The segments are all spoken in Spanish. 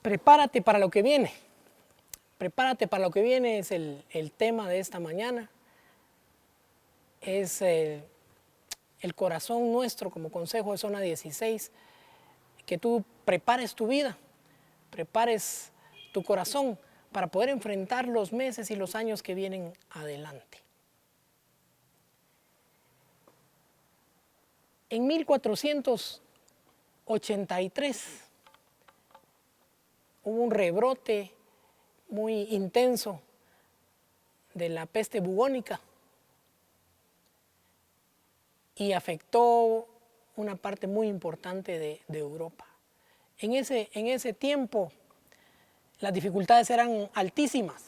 Prepárate para lo que viene. Prepárate para lo que viene es el tema de esta mañana. Es el corazón nuestro como consejo de Zona 16, que tú prepares tu vida, prepares tu corazón para poder enfrentar los meses y los años que vienen adelante. En 1483 hubo un rebrote muy intenso de la peste bubónica y afectó una parte muy importante de Europa. En ese tiempo las dificultades eran altísimas,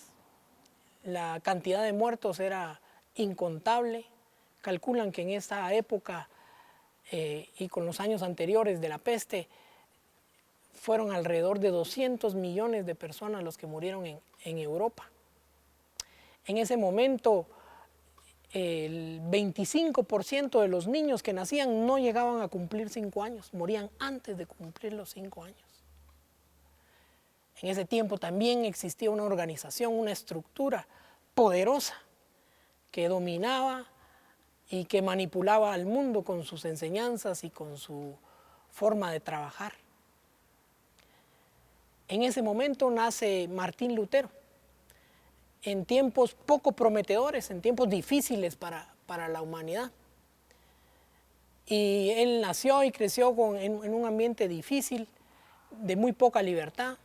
la cantidad de muertos era incontable. Calculan que en esta época y con los años anteriores de la peste fueron alrededor de 200 millones de personas los que murieron en Europa. En ese momento el 25% de los niños que nacían no llegaban a cumplir 5 años, morían antes de cumplir los 5 años. En ese tiempo también existía una organización, una estructura poderosa que dominaba y que manipulaba al mundo con sus enseñanzas y con su forma de trabajar. En ese momento nace Martín Lutero, en tiempos poco prometedores, en tiempos difíciles para la humanidad. Y él nació y creció en un ambiente difícil, de muy poca libertad,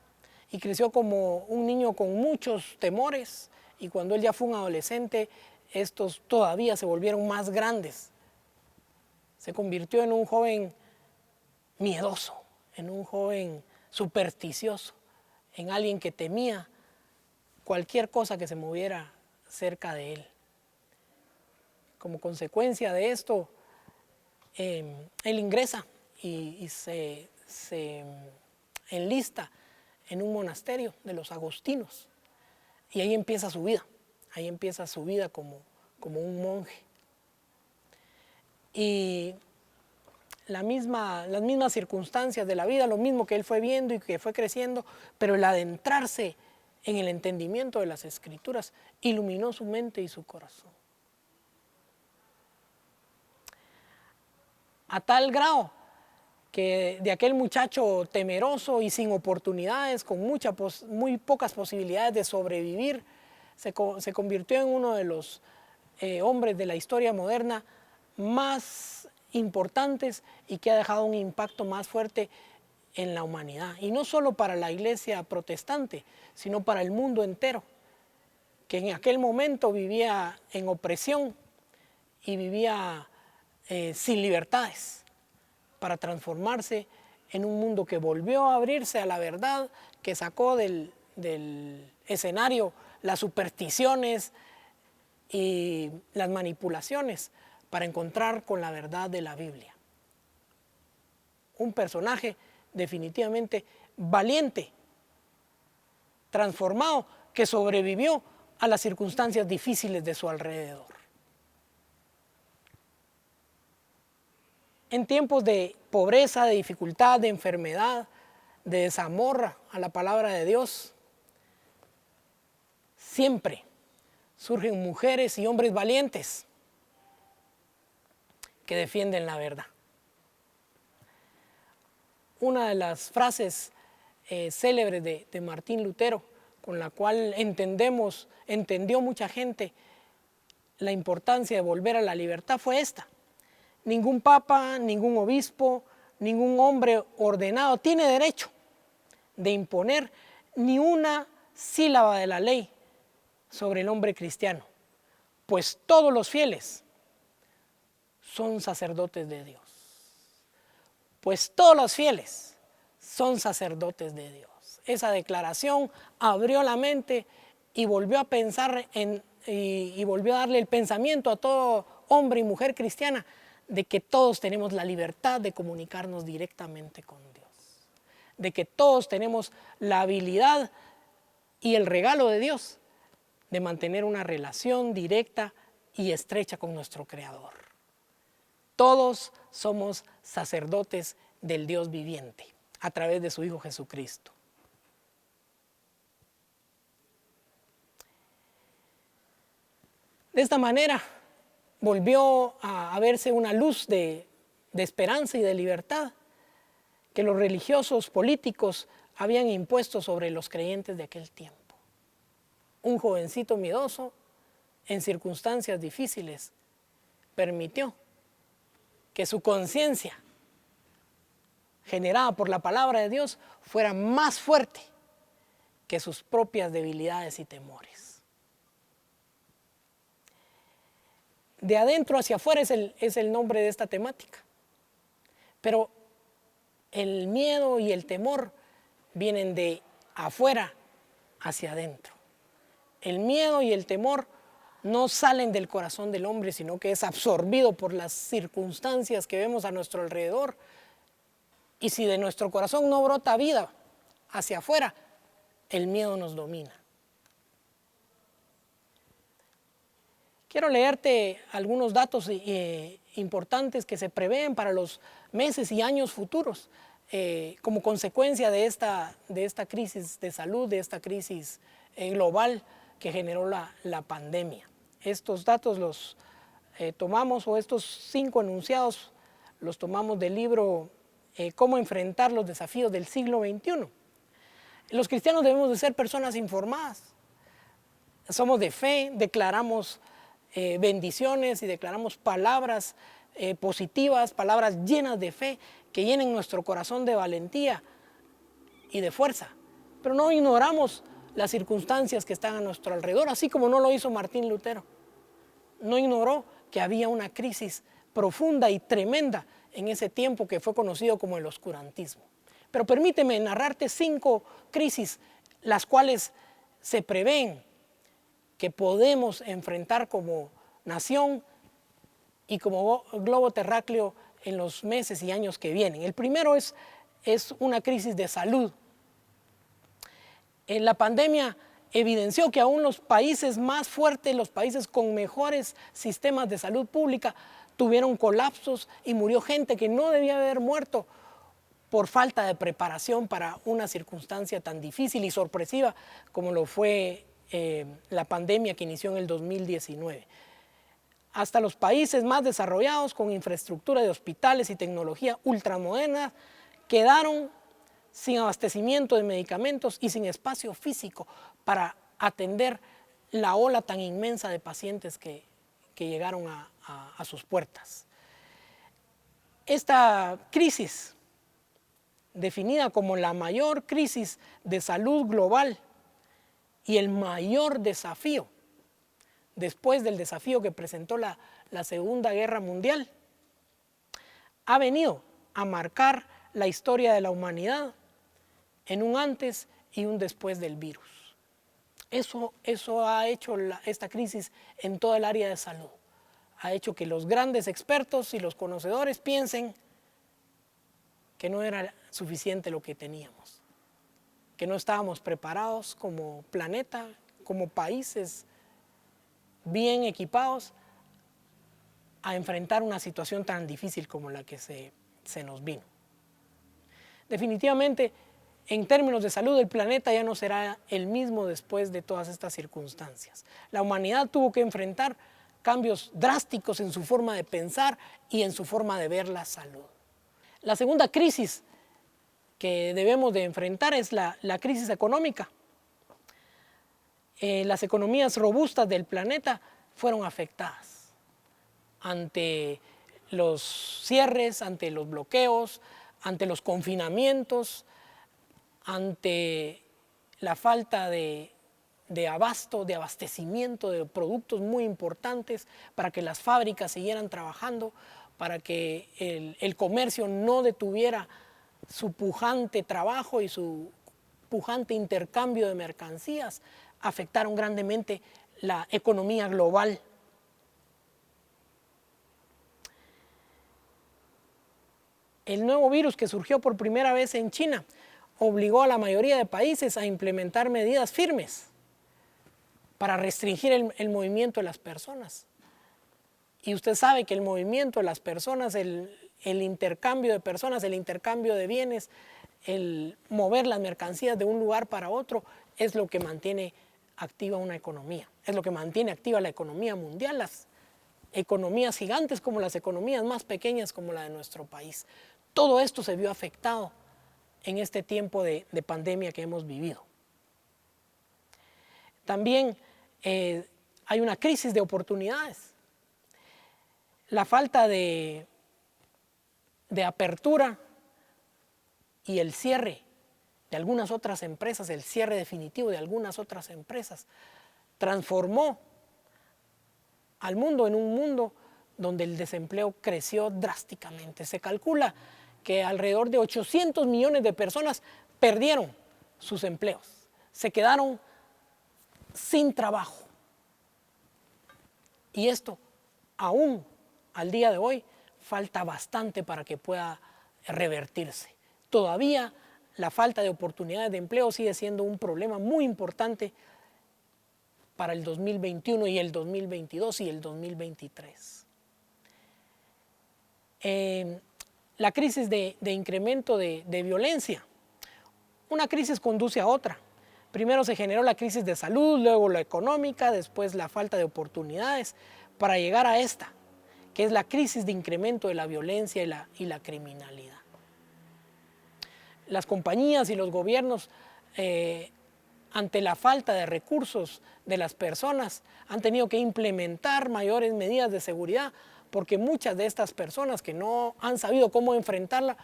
y creció como un niño con muchos temores, y cuando él ya fue un adolescente, estos todavía se volvieron más grandes. Se convirtió en un joven miedoso, en un joven supersticioso, en alguien que temía cualquier cosa que se moviera cerca de él. Como consecuencia de esto, él ingresa y se enlista en un monasterio de los agostinos, y ahí empieza su vida, como un monje. Y las mismas circunstancias de la vida, lo mismo que él fue viendo y que fue creciendo, pero el adentrarse en el entendimiento de las Escrituras iluminó su mente y su corazón. A tal grado que de aquel muchacho temeroso y sin oportunidades, con muy pocas posibilidades de sobrevivir, se convirtió en uno de los hombres de la historia moderna más importantes y que ha dejado un impacto más fuerte en la humanidad. Y no solo para la iglesia protestante, sino para el mundo entero, que en aquel momento vivía en opresión y vivía sin libertades, para transformarse en un mundo que volvió a abrirse a la verdad, que sacó del escenario las supersticiones y las manipulaciones para encontrar con la verdad de la Biblia. Un personaje definitivamente valiente, transformado, que sobrevivió a las circunstancias difíciles de su alrededor. En tiempos de pobreza, de dificultad, de enfermedad, de desamor a la palabra de Dios, siempre surgen mujeres y hombres valientes que defienden la verdad. Una de las frases célebres de Martín Lutero, con la cual entendió mucha gente la importancia de volver a la libertad, fue esta: ningún papa, ningún obispo, ningún hombre ordenado tiene derecho de imponer ni una sílaba de la ley sobre el hombre cristiano, pues todos los fieles son sacerdotes de Dios. Pues todos los fieles son sacerdotes de Dios. Esa declaración abrió la mente y volvió a pensar y volvió a darle el pensamiento a todo hombre y mujer cristiana de que todos tenemos la libertad de comunicarnos directamente con Dios, de que todos tenemos la habilidad y el regalo de Dios de mantener una relación directa y estrecha con nuestro Creador. Todos somos sacerdotes del Dios viviente a través de su Hijo Jesucristo. De esta manera volvió a verse una luz de esperanza y de libertad que los religiosos políticos habían impuesto sobre los creyentes de aquel tiempo. Un jovencito miedoso, en circunstancias difíciles, permitió que su conciencia, generada por la palabra de Dios, fuera más fuerte que sus propias debilidades y temores. De adentro hacia afuera es el nombre de esta temática. Pero el miedo y el temor vienen de afuera hacia adentro. El miedo y el temor no salen del corazón del hombre, sino que es absorbido por las circunstancias que vemos a nuestro alrededor. Y si de nuestro corazón no brota vida hacia afuera, el miedo nos domina. Quiero leerte algunos datos importantes que se prevén para los meses y años futuros como consecuencia de esta crisis de salud, de esta crisis global que generó la pandemia. Estos datos los tomamos, o estos 5 enunciados, los tomamos del libro Cómo enfrentar los desafíos del siglo XXI. Los cristianos debemos de ser personas informadas. Somos de fe, declaramos bendiciones y declaramos palabras positivas, palabras llenas de fe que llenen nuestro corazón de valentía y de fuerza. Pero no ignoramos las circunstancias que están a nuestro alrededor, así como no lo hizo Martín Lutero. No ignoró que había una crisis profunda y tremenda en ese tiempo que fue conocido como el oscurantismo. Pero permíteme narrarte 5 crisis, las cuales se prevén que podemos enfrentar como nación y como globo terráqueo en los meses y años que vienen. El primero es una crisis de salud. La pandemia evidenció que aún los países más fuertes, los países con mejores sistemas de salud pública, tuvieron colapsos y murió gente que no debía haber muerto por falta de preparación para una circunstancia tan difícil y sorpresiva como lo fue la pandemia que inició en el 2019. Hasta los países más desarrollados, con infraestructura de hospitales y tecnología ultramoderna, quedaron sin abastecimiento de medicamentos y sin espacio físico para atender la ola tan inmensa de pacientes que llegaron a sus puertas. Esta crisis, definida como la mayor crisis de salud global y el mayor desafío, después del desafío que presentó la Segunda Guerra Mundial, ha venido a marcar la historia de la humanidad en un antes y un después del virus. Eso ha hecho esta crisis en toda el área de salud. Ha hecho que los grandes expertos y los conocedores piensen que no era suficiente lo que teníamos, que no estábamos preparados como planeta, como países bien equipados a enfrentar una situación tan difícil como la que se nos vino. Definitivamente, en términos de salud, el planeta ya no será el mismo después de todas estas circunstancias. La humanidad tuvo que enfrentar cambios drásticos en su forma de pensar y en su forma de ver la salud. La segunda crisis que debemos de enfrentar es la crisis económica. Las economías robustas del planeta fueron afectadas ante los cierres, ante los bloqueos, ante los confinamientos, ante la falta de abastecimiento de productos muy importantes para que las fábricas siguieran trabajando, para que el comercio no detuviera su pujante trabajo y su pujante intercambio de mercancías, afectaron grandemente la economía global. El nuevo virus que surgió por primera vez en China obligó a la mayoría de países a implementar medidas firmes para restringir el movimiento de las personas. Y usted sabe que el movimiento de las personas, el intercambio de personas, el intercambio de bienes, el mover las mercancías de un lugar para otro, es lo que mantiene activa una economía. es lo que mantiene activa la economía mundial, las economías gigantes como las economías más pequeñas como la de nuestro país. Todo esto se vio afectado en este tiempo de pandemia que hemos vivido. También hay una crisis de oportunidades. La falta de apertura y el cierre de algunas otras empresas, el cierre definitivo de algunas otras empresas, transformó al mundo en un mundo donde el desempleo creció drásticamente. Se calcula que alrededor de 800 millones de personas perdieron sus empleos, se quedaron sin trabajo. Y esto, aún al día de hoy, falta bastante para que pueda revertirse. Todavía la falta de oportunidades de empleo sigue siendo un problema muy importante para el 2021 y el 2022 y el 2023. La crisis de incremento de violencia. Una crisis conduce a otra. Primero se generó la crisis de salud, luego la económica, después la falta de oportunidades, para llegar a esta, que es la crisis de incremento de la violencia y la criminalidad. Las compañías y los gobiernos, ante la falta de recursos de las personas, han tenido que implementar mayores medidas de seguridad, porque muchas de estas personas que no han sabido cómo enfrentarla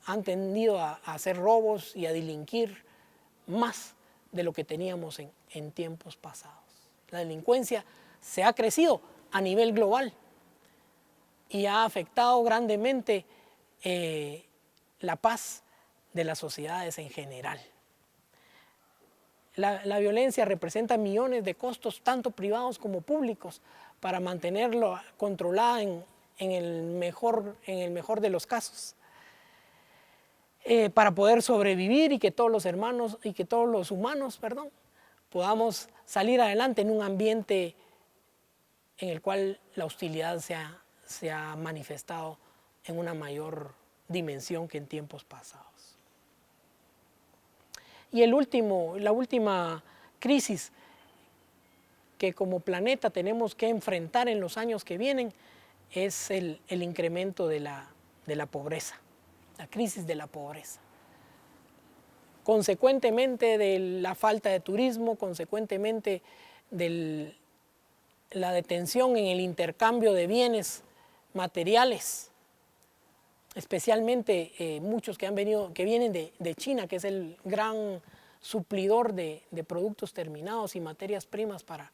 han tendido a hacer robos y a delinquir más de lo que teníamos en tiempos pasados. La delincuencia se ha crecido a nivel global y ha afectado grandemente la paz de las sociedades en general. La violencia representa millones de costos, tanto privados como públicos, para mantenerlo controlada en el mejor de los casos. Para poder sobrevivir y que todos los humanos, podamos salir adelante en un ambiente en el cual la hostilidad se ha manifestado en una mayor dimensión que en tiempos pasados. Y la última crisis que como planeta tenemos que enfrentar en los años que vienen es el incremento de la pobreza, la crisis de la pobreza. Consecuentemente de la falta de turismo, consecuentemente de la detención en el intercambio de bienes materiales, especialmente muchos que vienen de China, que es el gran suplidor de productos terminados y materias primas para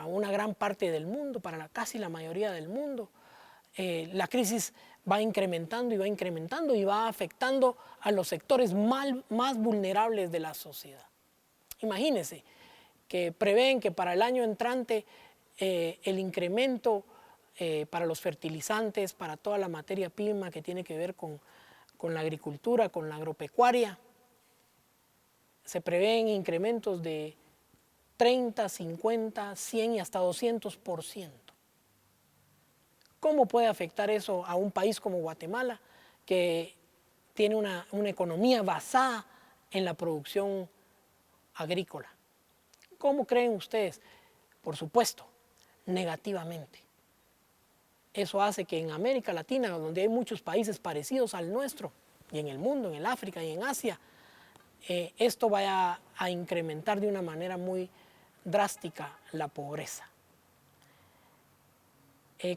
una gran parte del mundo, para casi la mayoría del mundo. La crisis va incrementando y va afectando a los sectores más vulnerables de la sociedad. Imagínense que prevén que para el año entrante el incremento para los fertilizantes, para toda la materia prima que tiene que ver con la agricultura, con la agropecuaria, se prevén incrementos de 30, 50, 100 y hasta 200%. ¿Cómo puede afectar eso a un país como Guatemala, que tiene una economía basada en la producción agrícola? ¿Cómo creen ustedes? Por supuesto, negativamente. Eso hace que en América Latina, donde hay muchos países parecidos al nuestro, y en el mundo, en el África y en Asia, esto vaya a incrementar de una manera muy drástica la pobreza.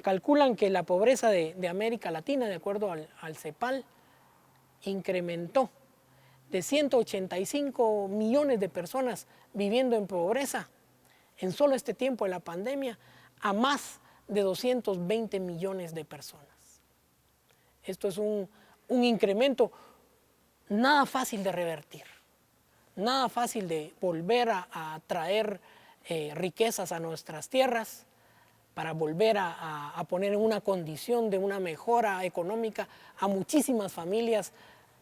Calculan que la pobreza de América Latina, de acuerdo al CEPAL, incrementó de 185 millones de personas viviendo en pobreza en solo este tiempo de la pandemia a más de 220 millones de personas. Esto es un incremento nada fácil de revertir, nada fácil de volver a traer riquezas a nuestras tierras, para volver a poner en una condición de una mejora económica a muchísimas familias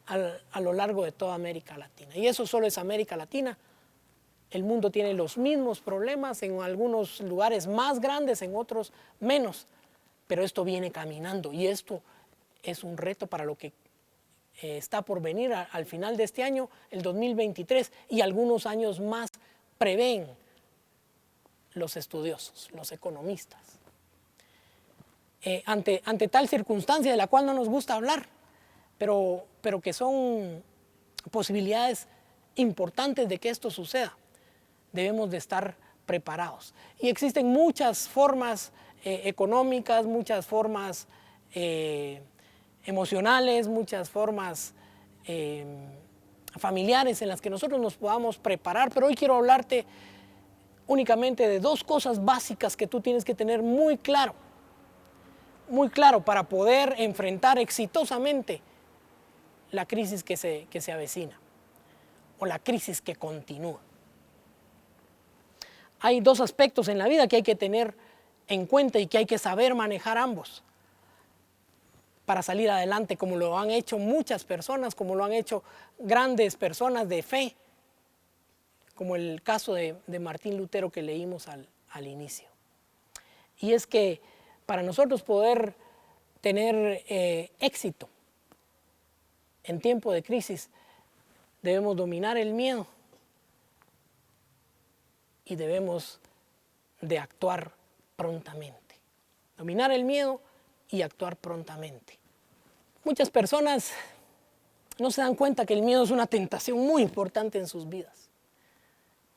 a lo largo de toda América Latina. Y eso solo es América Latina. El mundo tiene los mismos problemas, en algunos lugares más grandes, en otros menos, pero esto viene caminando y esto es un reto para lo que está por venir al final de este año, el 2023, y algunos años más prevén los estudiosos, los economistas. Ante tal circunstancia de la cual no nos gusta hablar, pero que son posibilidades importantes de que esto suceda, debemos de estar preparados. Y existen muchas formas económicas, muchas formas emocionales, muchas formas familiares en las que nosotros nos podamos preparar, pero hoy quiero hablarte únicamente de dos cosas básicas que tú tienes que tener muy claro para poder enfrentar exitosamente la crisis que se avecina o la crisis que continúa. Hay dos aspectos en la vida que hay que tener en cuenta y que hay que saber manejar ambos para salir adelante, como lo han hecho muchas personas, como lo han hecho grandes personas de fe, como el caso de Martín Lutero que leímos al inicio. Y es que para nosotros poder tener éxito en tiempo de crisis, debemos dominar el miedo y debemos de actuar prontamente. Dominar el miedo y actuar prontamente. Muchas personas no se dan cuenta que el miedo es una tentación muy importante en sus vidas.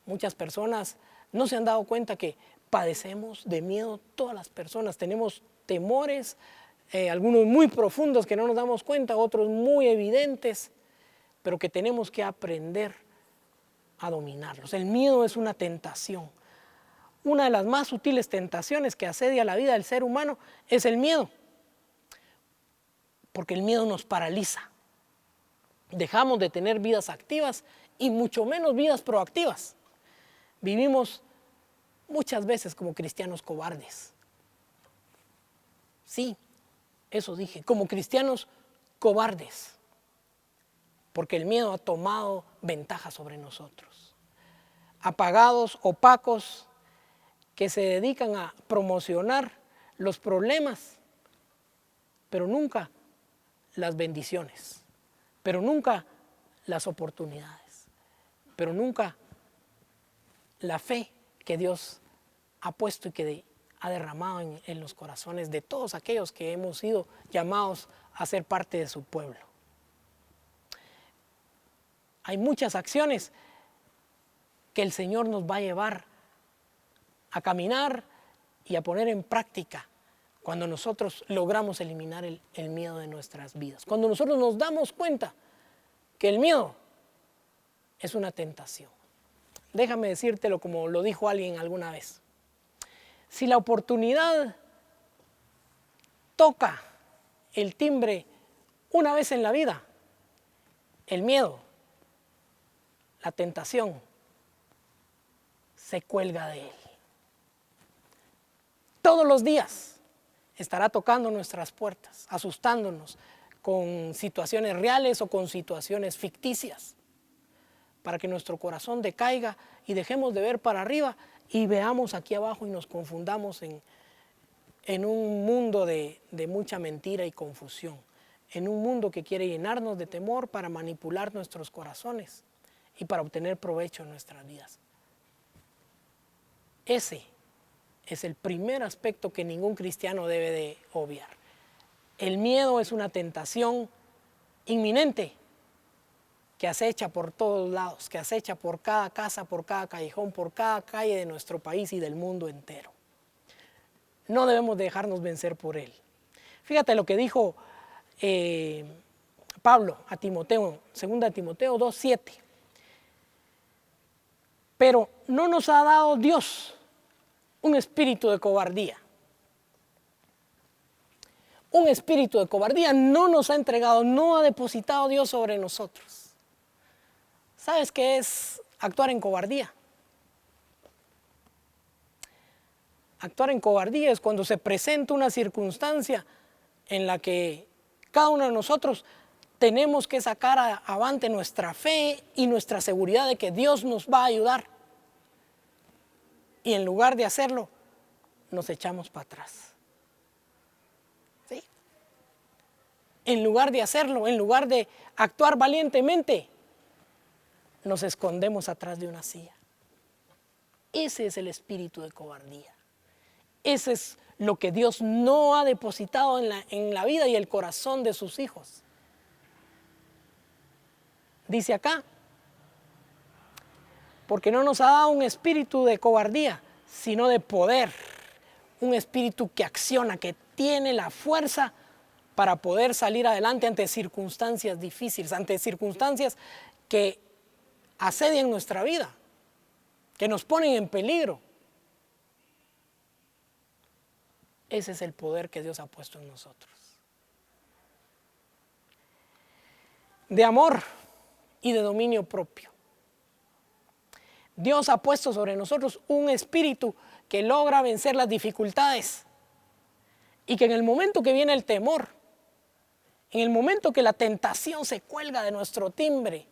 Muchas personas no se han dado cuenta que padecemos de miedo. Todas las personas tenemos temores, algunos muy profundos que no nos damos cuenta, otros muy evidentes, pero que tenemos que aprender a dominarlos. El miedo es una tentación. Una de las más sutiles tentaciones que asedia la vida del ser humano es el miedo, porque el miedo nos paraliza. Dejamos de tener vidas activas y mucho menos vidas proactivas. Vivimos muchas veces como cristianos cobardes. Sí, eso dije, como cristianos cobardes, porque el miedo ha tomado ventaja sobre nosotros. Apagados, opacos, que se dedican a promocionar los problemas, pero nunca las bendiciones, pero nunca las oportunidades, pero nunca la fe que Dios ha puesto y que ha derramado en los corazones de todos aquellos que hemos sido llamados a ser parte de su pueblo. Hay muchas acciones que el Señor nos va a llevar a caminar y a poner en práctica cuando nosotros logramos eliminar el miedo de nuestras vidas. Cuando nosotros nos damos cuenta que el miedo es una tentación. Déjame decírtelo como lo dijo alguien alguna vez. Si la oportunidad toca el timbre una vez en la vida, el miedo, la tentación, se cuelga de él. Todos los días estará tocando nuestras puertas, asustándonos con situaciones reales o con situaciones ficticias, para que nuestro corazón decaiga y dejemos de ver para arriba y veamos aquí abajo y nos confundamos en un mundo de mucha mentira y confusión, en un mundo que quiere llenarnos de temor para manipular nuestros corazones y para obtener provecho en nuestras vidas. Ese es el primer aspecto que ningún cristiano debe de obviar. El miedo es una tentación inminente que acecha por todos lados, que acecha por cada casa, por cada callejón, por cada calle de nuestro país y del mundo entero. No debemos dejarnos vencer por él. Fíjate lo que dijo Pablo a Timoteo, 2 Timoteo 2:7. Pero no nos ha dado Dios un espíritu de cobardía. Un espíritu de cobardía no nos ha entregado, no ha depositado Dios sobre nosotros. ¿Sabes qué es actuar en cobardía? Actuar en cobardía es cuando se presenta una circunstancia en la que cada uno de nosotros tenemos que sacar avante nuestra fe y nuestra seguridad de que Dios nos va a ayudar. Y en lugar de hacerlo, nos echamos para atrás. ¿Sí? En lugar de hacerlo, en lugar de actuar valientemente, nos escondemos atrás de una silla. Ese es el espíritu de cobardía. Ese es lo que Dios no ha depositado en la vida y el corazón de sus hijos. Dice acá, porque no nos ha dado un espíritu de cobardía, sino de poder. Un espíritu que acciona, que tiene la fuerza para poder salir adelante ante circunstancias difíciles, ante circunstancias que asedian nuestra vida, que nos ponen en peligro. Ese es el poder que Dios ha puesto en nosotros. De amor y de dominio propio. Dios ha puesto sobre nosotros un espíritu que logra vencer las dificultades y que en el momento que viene el temor, en el momento que la tentación se cuelga de nuestro timbre,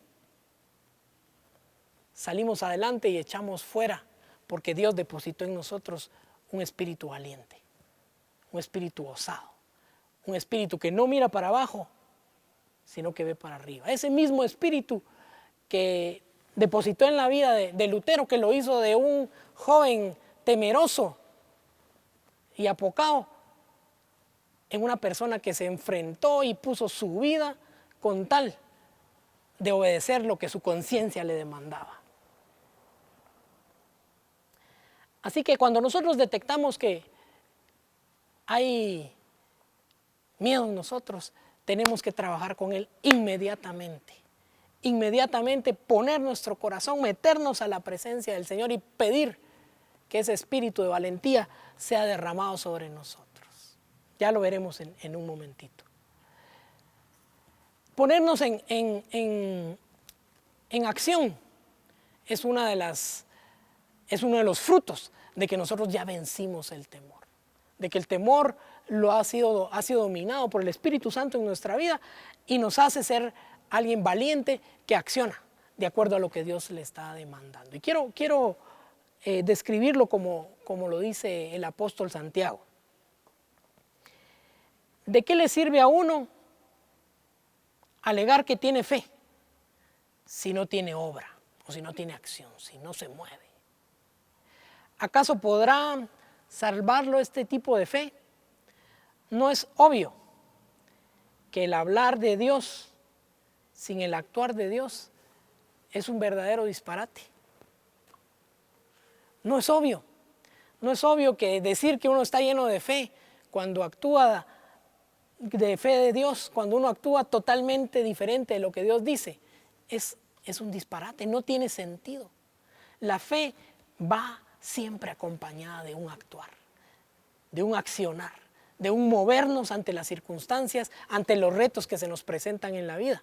salimos adelante y echamos fuera, porque Dios depositó en nosotros un espíritu valiente, un espíritu osado, un espíritu que no mira para abajo, sino que ve para arriba. Ese mismo espíritu que depositó en la vida de Lutero, que lo hizo de un joven temeroso y apocado, en una persona que se enfrentó y puso su vida con tal de obedecer lo que su conciencia le demandaba. Así que cuando nosotros detectamos que hay miedo en nosotros, tenemos que trabajar con él inmediatamente. Inmediatamente poner nuestro corazón, meternos a la presencia del Señor y pedir que ese espíritu de valentía sea derramado sobre nosotros. Ya lo veremos en un momentito. Ponernos en acción es uno de los frutos de que nosotros ya vencimos el temor. De que el temor ha sido dominado por el Espíritu Santo en nuestra vida y nos hace ser alguien valiente que acciona de acuerdo a lo que Dios le está demandando. Y quiero describirlo como lo dice el apóstol Santiago. ¿De qué le sirve a uno alegar que tiene fe si no tiene obra o si no tiene acción, si no se mueve? ¿Acaso podrá salvarlo este tipo de fe? ¿No es obvio que el hablar de Dios sin el actuar de Dios es un verdadero disparate? No es obvio. No es obvio que decir que uno está lleno de fe cuando actúa de fe de Dios, cuando uno actúa totalmente diferente de lo que Dios dice, es un disparate, no tiene sentido. La fe va siempre acompañada de un actuar, de un accionar, de un movernos ante las circunstancias, ante los retos que se nos presentan en la vida.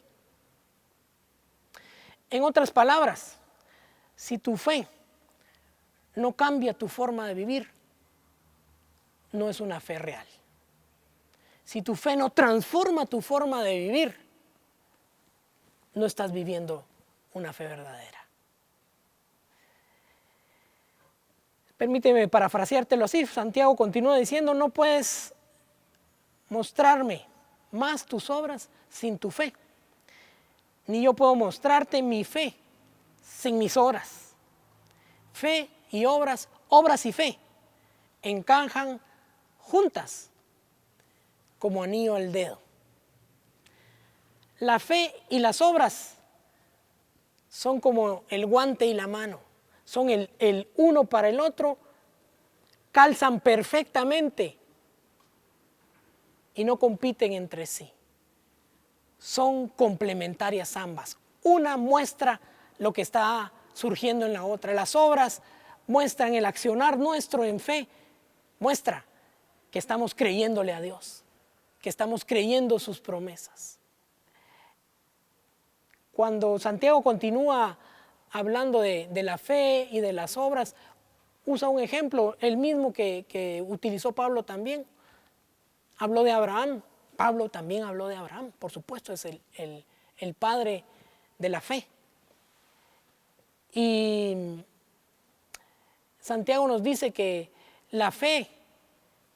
En otras palabras, si tu fe no cambia tu forma de vivir, no es una fe real. Si tu fe no transforma tu forma de vivir, no estás viviendo una fe verdadera. Permíteme parafraseártelo así. Santiago continúa diciendo, no puedes mostrarme más tus obras sin tu fe, ni yo puedo mostrarte mi fe sin mis obras. Fe y obras, obras y fe, encajan juntas como anillo al dedo. La fe y las obras son como el guante y la mano, son el uno para el otro, calzan perfectamente y no compiten entre sí. Son complementarias ambas. Una muestra lo que está surgiendo en la otra. Las obras muestran el accionar nuestro en fe, muestra que estamos creyéndole a Dios, que estamos creyendo sus promesas. Cuando Santiago continúa hablando de la fe y de las obras, usa un ejemplo, el mismo que utilizó Pablo también. Habló de Abraham. Pablo también habló de Abraham, por supuesto, es el padre de la fe. Y Santiago nos dice que la fe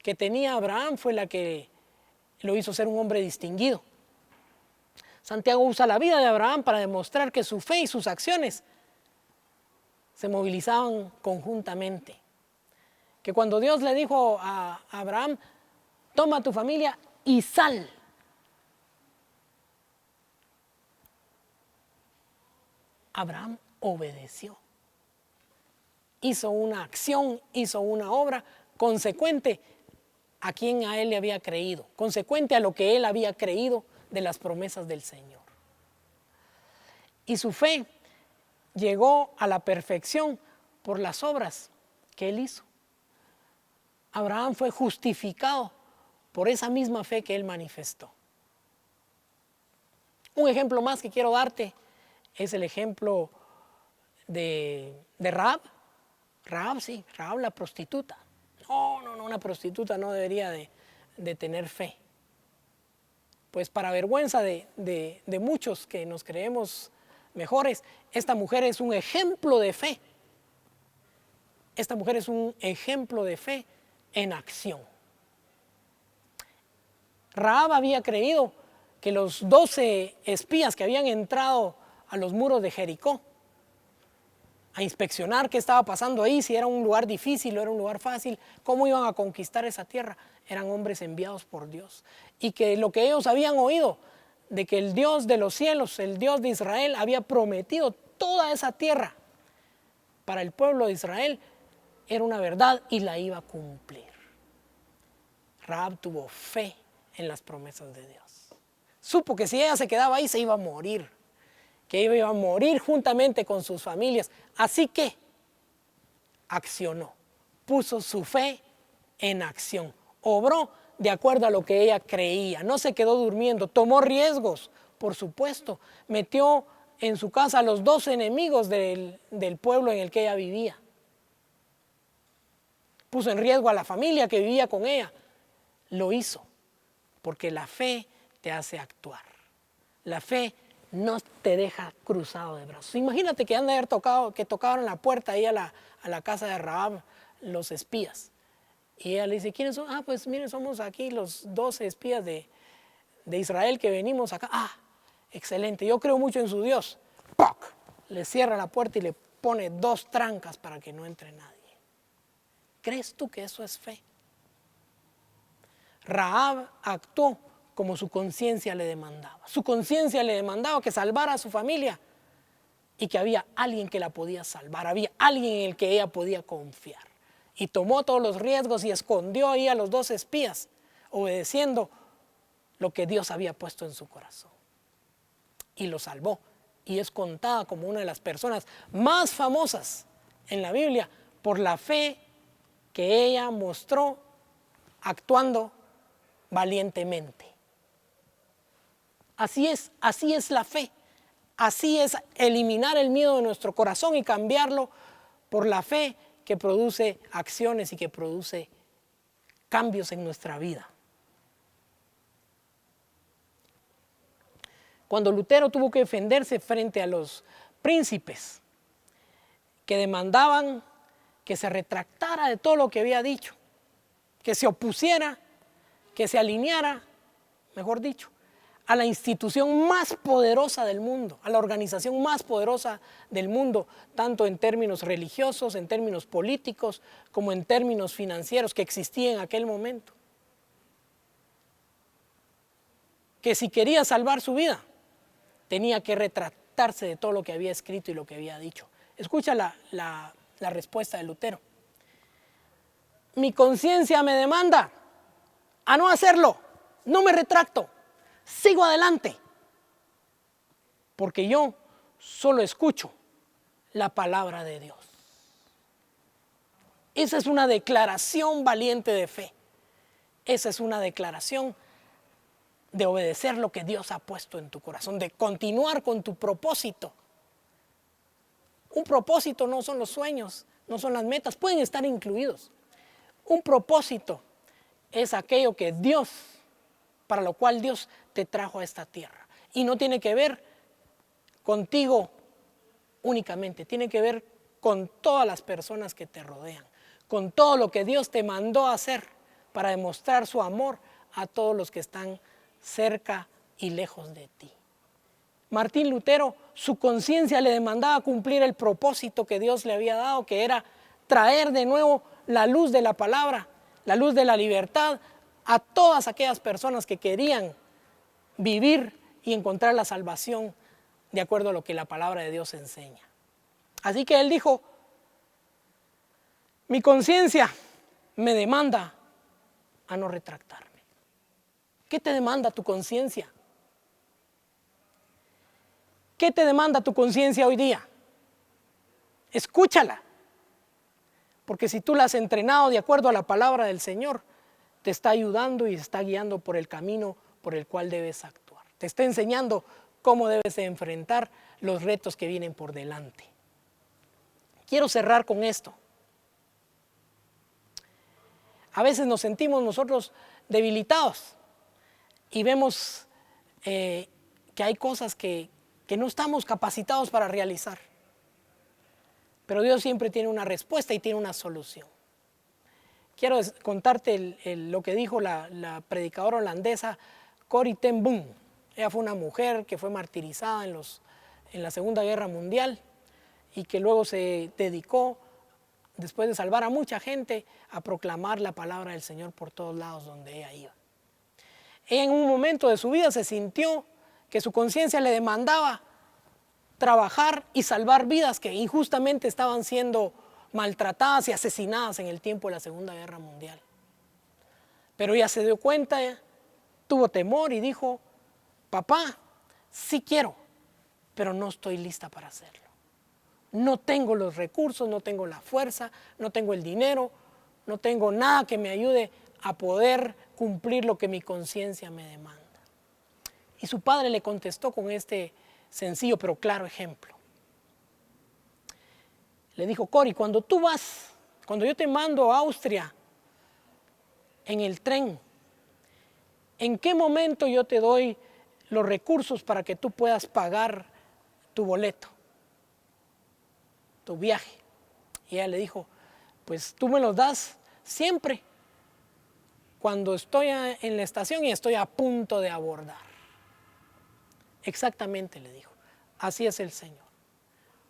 que tenía Abraham fue la que lo hizo ser un hombre distinguido. Santiago usa la vida de Abraham para demostrar que su fe y sus acciones se movilizaban conjuntamente. Que cuando Dios le dijo a Abraham, toma tu familia y sal. Abraham obedeció. Hizo una acción, hizo una obra consecuente a quien a él le había creído, consecuente a lo que él había creído de las promesas del Señor. Y su fe llegó a la perfección por las obras que él hizo. Abraham fue justificado por esa misma fe que él manifestó. Un ejemplo más que quiero darte es el ejemplo de Rahab. Rahab la prostituta. No, una prostituta no debería de tener fe. Pues para vergüenza de muchos que nos creemos mejores, esta mujer es un ejemplo de fe. Esta mujer es un ejemplo de fe en acción. Rahab había creído que los 12 espías que habían entrado a los muros de Jericó a inspeccionar qué estaba pasando ahí, si era un lugar difícil o era un lugar fácil, cómo iban a conquistar esa tierra, eran hombres enviados por Dios. Y que lo que ellos habían oído, de que el Dios de los cielos, el Dios de Israel, había prometido toda esa tierra para el pueblo de Israel, era una verdad y la iba a cumplir. Rahab tuvo fe en las promesas de Dios. Supo que si ella se quedaba ahí se iba a morir, que iba a morir juntamente con sus familias. Así que accionó, puso su fe en acción, obró de acuerdo a lo que ella creía, no se quedó durmiendo, tomó riesgos, por supuesto, metió en su casa a los 12 enemigos del pueblo en el que ella vivía. Puso en riesgo a la familia que vivía con ella. Lo hizo, porque la fe te hace actuar. La fe no te deja cruzado de brazos. Imagínate que han de haber tocado, que tocaron la puerta ahí a la casa de Rahab, los espías. Y ella le dice, ¿quiénes son? Ah, pues miren, somos aquí los 12 espías de Israel que venimos acá. Ah, excelente, yo creo mucho en su Dios. ¡Poc! Le cierra la puerta y le pone 2 trancas para que no entre nadie. ¿Crees tú que eso es fe? Rahab actuó como su conciencia le demandaba. Su conciencia le demandaba que salvara a su familia y que había alguien que la podía salvar, había alguien en el que ella podía confiar. Y tomó todos los riesgos y escondió ahí a los 2 espías, obedeciendo lo que Dios había puesto en su corazón. Y lo salvó. Y es contada como una de las personas más famosas en la Biblia por la fe que ella mostró actuando valientemente. Así es la fe. Así es eliminar el miedo de nuestro corazón y cambiarlo por la fe que produce acciones y que produce cambios en nuestra vida. Cuando Lutero tuvo que defenderse frente a los príncipes que demandaban que se retractara de todo lo que había dicho, que se opusiera, que se alineara, mejor dicho, a la institución más poderosa del mundo, a la organización más poderosa del mundo, tanto en términos religiosos, en términos políticos, como en términos financieros que existía en aquel momento. Que si quería salvar su vida, tenía que retractarse de todo lo que había escrito y lo que había dicho. Escucha la respuesta de Lutero. Mi conciencia me demanda a no hacerlo, no me retracto, sigo adelante, porque yo solo escucho la palabra de Dios. Esa es una declaración valiente de fe. Esa es una declaración de obedecer lo que Dios ha puesto en tu corazón, de continuar con tu propósito. Un propósito no son los sueños, no son las metas, pueden estar incluidos. Un propósito es aquello que Dios, para lo cual Dios te trajo a esta tierra. Y no tiene que ver contigo únicamente, tiene que ver con todas las personas que te rodean, con todo lo que Dios te mandó a hacer para demostrar su amor a todos los que están cerca y lejos de ti. Martín Lutero, su conciencia le demandaba cumplir el propósito que Dios le había dado, que era traer de nuevo la luz de la palabra, la luz de la libertad a todas aquellas personas que querían vivir y encontrar la salvación de acuerdo a lo que la palabra de Dios enseña. Así que él dijo, mi conciencia me demanda a no retractarme. ¿Qué te demanda tu conciencia? ¿Qué te demanda tu conciencia hoy día? Escúchala. Porque si tú la has entrenado de acuerdo a la palabra del Señor, te está ayudando y está guiando por el camino por el cual debes actuar. Te está enseñando cómo debes de enfrentar los retos que vienen por delante. Quiero cerrar con esto. A veces nos sentimos nosotros debilitados y vemos que hay cosas que no estamos capacitados para realizar. Pero Dios siempre tiene una respuesta y tiene una solución. Quiero contarte lo que dijo la predicadora holandesa Corrie ten Boom. Ella fue una mujer que fue martirizada en la Segunda Guerra Mundial y que luego se dedicó, después de salvar a mucha gente, a proclamar la palabra del Señor por todos lados donde ella iba. Ella en un momento de su vida se sintió que su conciencia le demandaba trabajar y salvar vidas que injustamente estaban siendo maltratadas y asesinadas en el tiempo de la Segunda Guerra Mundial. Pero ella se dio cuenta, tuvo temor y dijo, papá, sí quiero, pero no estoy lista para hacerlo. No tengo los recursos, no tengo la fuerza, no tengo el dinero, no tengo nada que me ayude a poder cumplir lo que mi conciencia me demanda. Y su padre le contestó con este sencillo pero claro ejemplo. Le dijo, Corrie, cuando yo te mando a Austria en el tren, ¿en qué momento yo te doy los recursos para que tú puedas pagar tu boleto, tu viaje? Y ella le dijo, pues tú me los das siempre, cuando estoy en la estación y estoy a punto de abordar. Exactamente, le dijo, así es el Señor.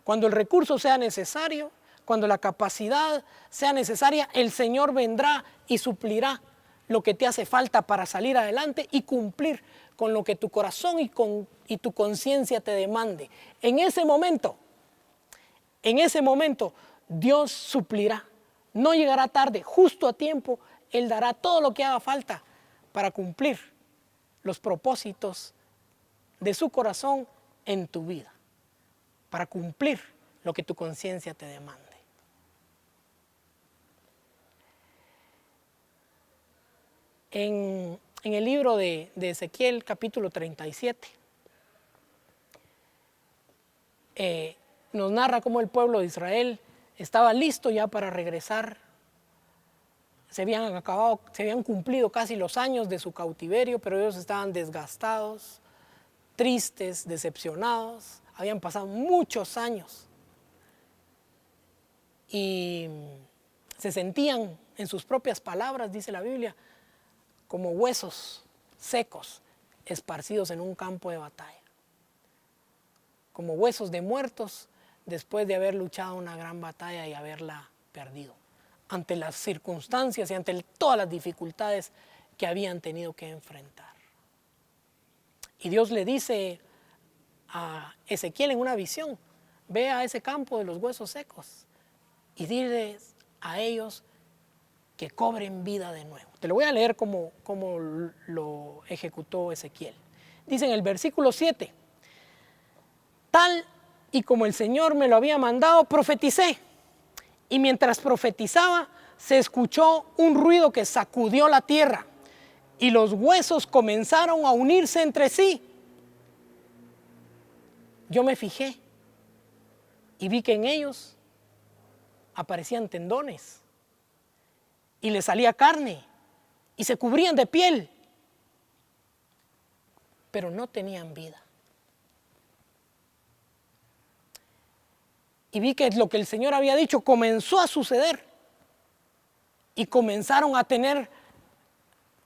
Cuando el recurso sea necesario, cuando la capacidad sea necesaria, el Señor vendrá y suplirá lo que te hace falta para salir adelante y cumplir con lo que tu corazón y tu conciencia te demande. En ese momento, Dios suplirá. No llegará tarde, justo a tiempo, Él dará todo lo que haga falta para cumplir los propósitos de su corazón en tu vida, para cumplir lo que tu conciencia te demande. En el libro de Ezequiel, capítulo 37, nos narra cómo el pueblo de Israel estaba listo ya para regresar. Se habían cumplido casi los años de su cautiverio, pero ellos estaban desgastados, tristes, decepcionados. Habían pasado muchos años y se sentían, en sus propias palabras, dice la Biblia, como huesos secos esparcidos en un campo de batalla, como huesos de muertos después de haber luchado una gran batalla y haberla perdido, ante las circunstancias y ante todas las dificultades que habían tenido que enfrentar. Y Dios le dice a Ezequiel en una visión, ve a ese campo de los huesos secos y diles a ellos que cobren vida de nuevo. Te lo voy a leer como lo ejecutó Ezequiel. Dice en el versículo 7, tal y como el Señor me lo había mandado, profeticé. Y mientras profetizaba, se escuchó un ruido que sacudió la tierra y los huesos comenzaron a unirse entre sí. Yo me fijé y vi que en ellos aparecían tendones y les salía carne y se cubrían de piel, pero no tenían vida. Y vi que lo que el Señor había dicho comenzó a suceder y comenzaron a tener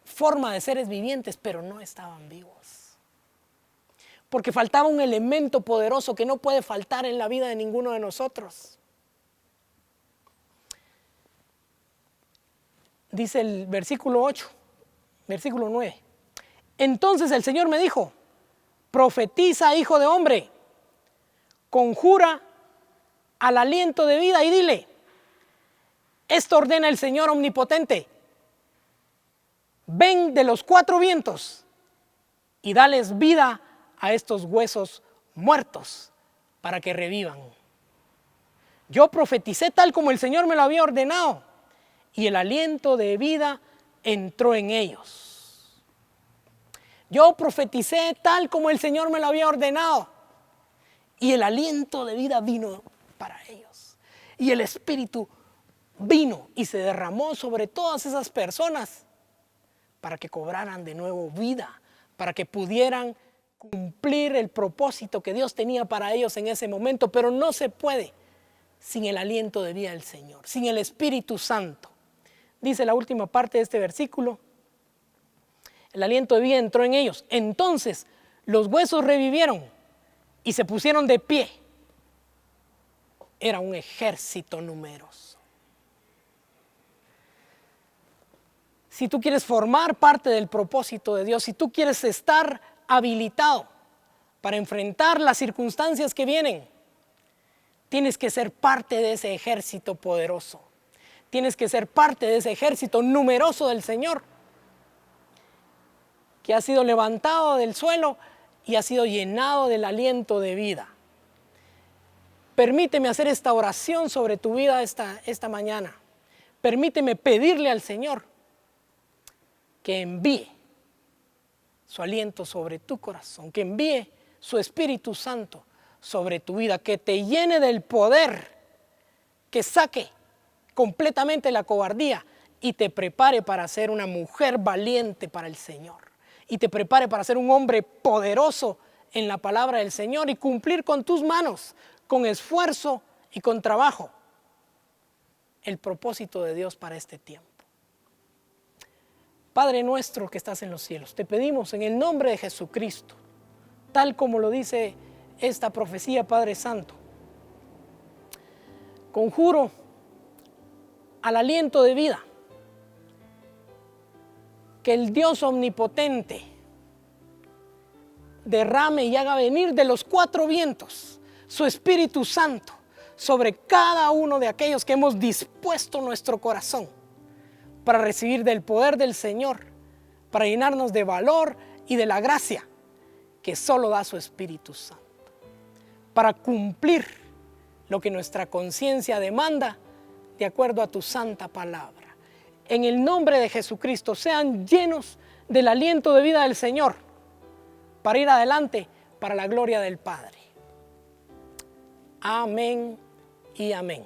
forma de seres vivientes, pero no estaban vivos. porque faltaba un elemento poderoso que no puede faltar en la vida de ninguno de nosotros. Dice el versículo 8, versículo 9. Entonces el Señor me dijo: profetiza, hijo de hombre, conjura al aliento de vida y dile: esto ordena el Señor omnipotente, ven de los cuatro vientos y dales vida a estos huesos muertos para que revivan. Yo profeticé tal como el Señor me lo había ordenado, y el aliento de vida entró en ellos. Yo profeticé tal como el Señor me lo había ordenado, y el aliento de vida vino para ellos. Y el Espíritu vino y se derramó sobre todas esas personas para que cobraran de nuevo vida, para que pudieran cumplir el propósito que Dios tenía para ellos en ese momento. Pero no se puede sin el aliento de vida del Señor, sin el Espíritu Santo. Dice la última parte de este versículo: el aliento de vida entró en ellos. Entonces los huesos revivieron y se pusieron de pie. Era un ejército numeroso. Si tú quieres formar parte del propósito de Dios, si tú quieres estar habilitado para enfrentar las circunstancias que vienen, tienes que ser parte de ese ejército poderoso. Tienes que ser parte de ese ejército numeroso del Señor, que ha sido levantado del suelo y ha sido llenado del aliento de vida. Permíteme hacer esta oración sobre tu vida esta mañana. Permíteme pedirle al Señor que envíe su aliento sobre tu corazón, que envíe su Espíritu Santo sobre tu vida, que te llene del poder, que saque completamente la cobardía y te prepare para ser una mujer valiente para el Señor, y te prepare para ser un hombre poderoso en la palabra del Señor y cumplir con tus manos, con esfuerzo y con trabajo, el propósito de Dios para este tiempo. Padre nuestro que estás en los cielos, te pedimos en el nombre de Jesucristo, tal como lo dice esta profecía, Padre Santo, conjuro al aliento de vida, que el Dios omnipotente derrame y haga venir de los cuatro vientos su Espíritu Santo sobre cada uno de aquellos que hemos dispuesto nuestro corazón para recibir del poder del Señor, para llenarnos de valor y de la gracia que solo da su Espíritu Santo, para cumplir lo que nuestra conciencia demanda de acuerdo a tu santa palabra. En el nombre de Jesucristo, sean llenos del aliento de vida del Señor para ir adelante para la gloria del Padre. Amén y amén.